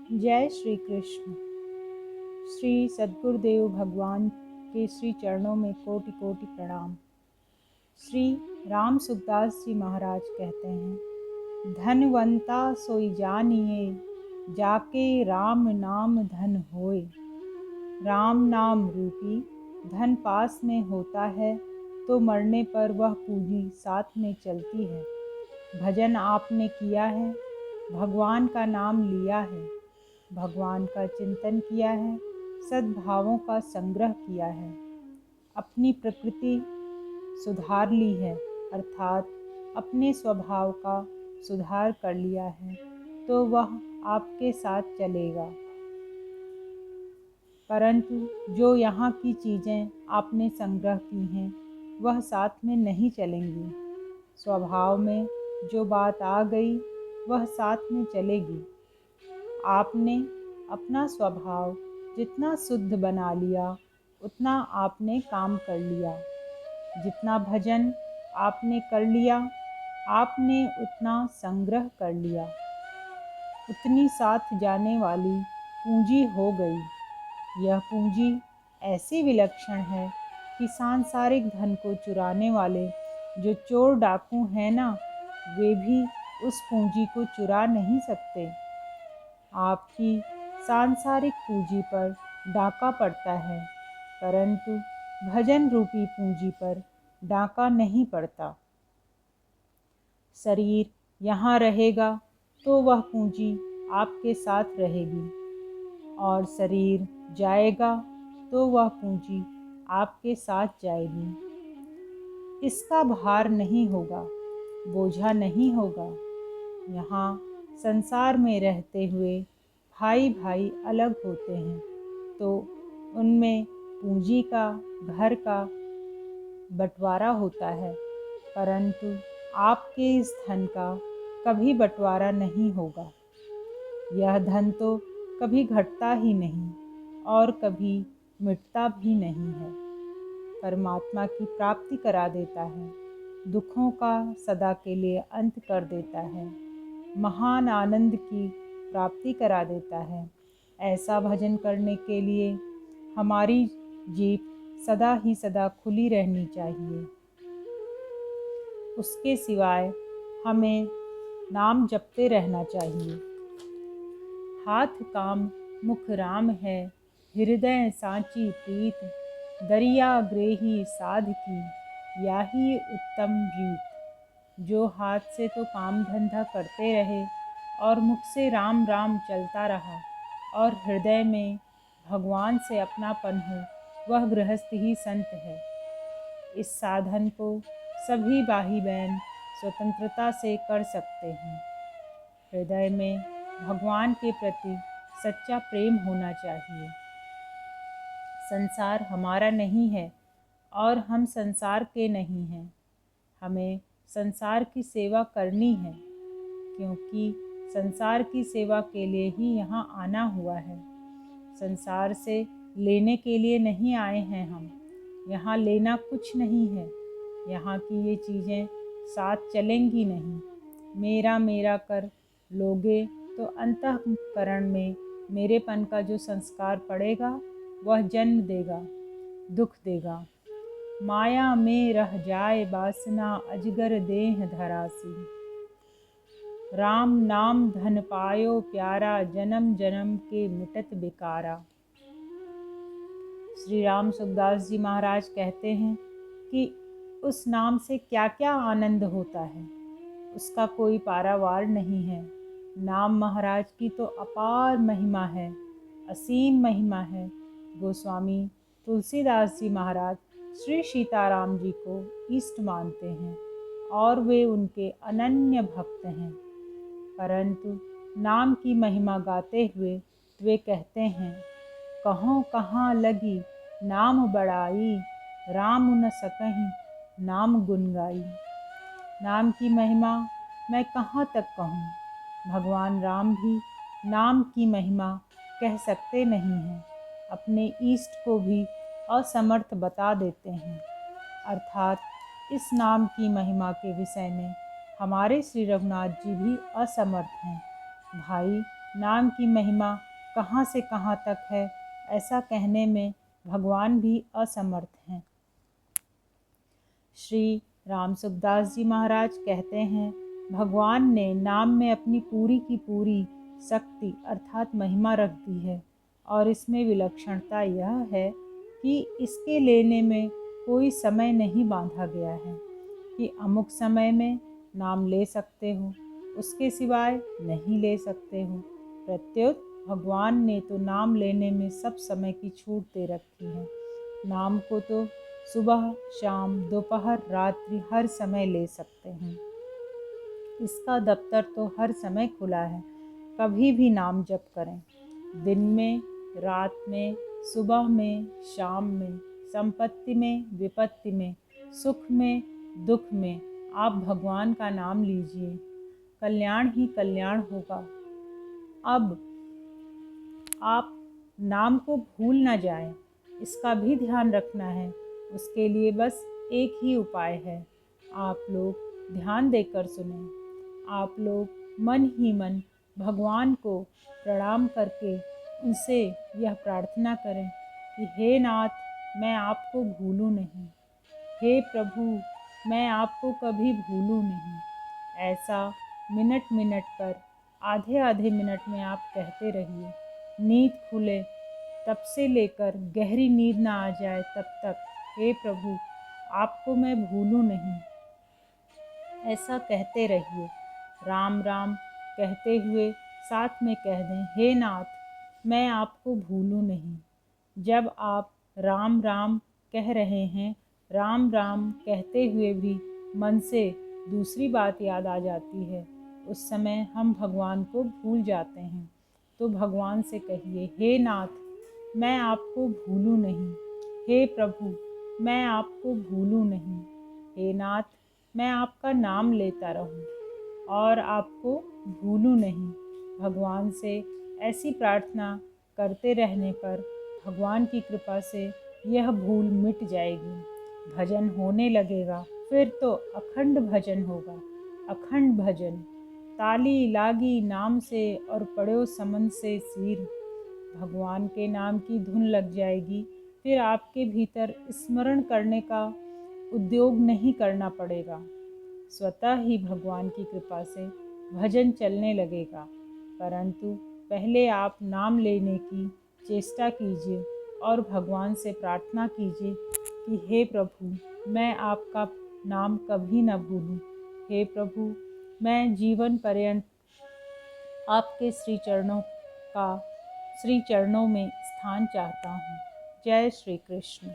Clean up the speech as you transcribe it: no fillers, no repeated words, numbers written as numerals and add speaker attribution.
Speaker 1: जय श्री कृष्ण। श्री सद्गुरुदेव भगवान के श्री चरणों में कोटि कोटि प्रणाम। श्री राम सुखदास जी महाराज कहते हैं, धनवंता सोई जानिए, जाके राम नाम धन होए। राम नाम रूपी धन पास में होता है तो मरने पर वह पूंजी साथ में चलती है। भजन आपने किया है, भगवान का नाम लिया है, भगवान का चिंतन किया है, सद्भावों का संग्रह किया है, अपनी प्रकृति सुधार ली है, अर्थात अपने स्वभाव का सुधार कर लिया है, तो वह आपके साथ चलेगा। परंतु जो यहाँ की चीज़ें आपने संग्रह की हैं, वह साथ में नहीं चलेंगी। स्वभाव में जो बात आ गई, वह साथ में चलेगी। आपने अपना स्वभाव जितना शुद्ध बना लिया, उतना आपने काम कर लिया। जितना भजन आपने कर लिया, आपने उतना संग्रह कर लिया। उतनी साथ जाने वाली पूंजी हो गई। यह पूंजी ऐसी विलक्षण है कि सांसारिक धन को चुराने वाले जो चोर डाकू हैं ना, वे भी उस पूंजी को चुरा नहीं सकते। आपकी सांसारिक पूंजी पर डाका पड़ता है, परंतु भजन रूपी पूंजी पर डाका नहीं पड़ता। शरीर यहाँ रहेगा तो वह पूंजी आपके साथ रहेगी, और शरीर जाएगा तो वह पूंजी आपके साथ जाएगी। इसका भार नहीं होगा, बोझा नहीं होगा। यहाँ संसार में रहते हुए भाई भाई अलग होते हैं, तो उनमें पूंजी का, घर का बंटवारा होता है, परंतु आपके इस धन का कभी बंटवारा नहीं होगा। यह धन तो कभी घटता ही नहीं और कभी मिटता भी नहीं है। परमात्मा की प्राप्ति करा देता है, दुखों का सदा के लिए अंत कर देता है, महान आनंद की प्राप्ति करा देता है। ऐसा भजन करने के लिए हमारी जीभ सदा ही सदा खुली रहनी चाहिए। उसके सिवाय हमें नाम जपते रहना चाहिए। हाथ काम मुख राम है, हृदय सांची प्रीत, दरिया ग्रेही साध की, याही उत्तम रीत। जो हाथ से तो काम धंधा करते रहे और मुख से राम राम चलता रहा और हृदय में भगवान से अपनापन हो, वह गृहस्थ ही संत है। इस साधन को सभी भाई बहन स्वतंत्रता से कर सकते हैं। हृदय में भगवान के प्रति सच्चा प्रेम होना चाहिए। संसार हमारा नहीं है और हम संसार के नहीं हैं। हमें संसार की सेवा करनी है, क्योंकि संसार की सेवा के लिए ही यहाँ आना हुआ है। संसार से लेने के लिए नहीं आए हैं हम। यहाँ लेना कुछ नहीं है। यहाँ की ये चीज़ें साथ चलेंगी नहीं। मेरा मेरा कर लोगे तो अंतःकरण में मेरेपन का जो संस्कार पड़ेगा, वह जन्म देगा, दुख देगा। माया में रह जाए वासना, अजगर देह धरासी। राम नाम धन पायो प्यारा, जन्म जन्म के मिटत बेकारा। श्री राम सुखदास जी महाराज कहते हैं कि उस नाम से क्या क्या आनंद होता है, उसका कोई पारावार नहीं है। नाम महाराज की तो अपार महिमा है, असीम महिमा है। गोस्वामी तुलसीदास जी महाराज श्री सीताराम जी को इष्ट मानते हैं और वे उनके अनन्य भक्त हैं। परंतु नाम की महिमा गाते हुए वे कहते हैं, कहों कहाँ लगी नाम बड़ाई, राम न सकहीं नाम गुन गाई। नाम की महिमा मैं कहाँ तक कहूँ। भगवान राम भी नाम की महिमा कह सकते नहीं हैं, अपने इष्ट को भी असमर्थ बता देते हैं। अर्थात इस नाम की महिमा के विषय में हमारे श्री रघुनाथ जी भी असमर्थ हैं। भाई, नाम की महिमा कहाँ से कहाँ तक है, ऐसा कहने में भगवान भी असमर्थ हैं। श्री राम सुखदास जी महाराज कहते हैं, भगवान ने नाम में अपनी पूरी की पूरी शक्ति अर्थात महिमा रख दी है, और इसमें विलक्षणता यह है कि इसके लेने में कोई समय नहीं बांधा गया है कि अमुक समय में नाम ले सकते हो, उसके सिवाय नहीं ले सकते हो। प्रत्युत भगवान ने तो नाम लेने में सब समय की छूट दे रखी है। नाम को तो सुबह, शाम, दोपहर, रात्रि हर समय ले सकते हैं। इसका दफ्तर तो हर समय खुला है, कभी भी नाम जप करें। दिन में, रात में, सुबह में, शाम में, संपत्ति में, विपत्ति में, सुख में, दुख में आप भगवान का नाम लीजिए, कल्याण ही कल्याण होगा। अब आप नाम को भूल न जाएं, इसका भी ध्यान रखना है। उसके लिए बस एक ही उपाय है, आप लोग ध्यान देकर सुनें। आप लोग मन ही मन भगवान को प्रणाम करके उनसे यह प्रार्थना करें कि हे नाथ, मैं आपको भूलूं नहीं, हे प्रभु, मैं आपको कभी भूलूं नहीं। ऐसा मिनट मिनट पर, आधे आधे मिनट में आप कहते रहिए। नींद खुले तब से लेकर गहरी नींद ना आ जाए तब तक, हे प्रभु, आपको मैं भूलूं नहीं, ऐसा कहते रहिए। राम राम कहते हुए साथ में कह दें, हे नाथ, मैं आपको भूलूं नहीं। जब आप राम राम कह रहे हैं, राम राम कहते हुए भी मन से दूसरी बात याद आ जाती है, उस समय हम भगवान को भूल जाते हैं। तो भगवान से कहिए, हे नाथ, मैं आपको भूलूं नहीं, हे प्रभु, मैं आपको भूलूं नहीं, हे नाथ, मैं आपका नाम लेता रहूं और आपको भूलूं नहीं। भगवान से ऐसी प्रार्थना करते रहने पर भगवान की कृपा से यह भूल मिट जाएगी, भजन होने लगेगा। फिर तो अखंड भजन होगा, अखंड भजन। ताली लागी नाम से और पड़ो समन से सिर, भगवान के नाम की धुन लग जाएगी। फिर आपके भीतर स्मरण करने का उद्योग नहीं करना पड़ेगा, स्वतः ही भगवान की कृपा से भजन चलने लगेगा। परंतु पहले आप नाम लेने की चेष्टा कीजिए और भगवान से प्रार्थना कीजिए कि हे प्रभु, मैं आपका नाम कभी न भूलूं। हे प्रभु, मैं जीवन पर्यंत आपके श्री चरणों में स्थान चाहता हूँ। जय श्री कृष्ण।